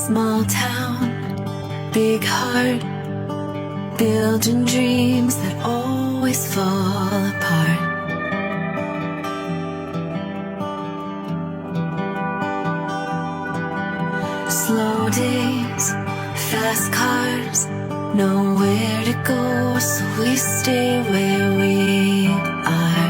Small town, big heart, building dreams that always fall apart. Slow days, fast cars, nowhere to go, so we stay where we are.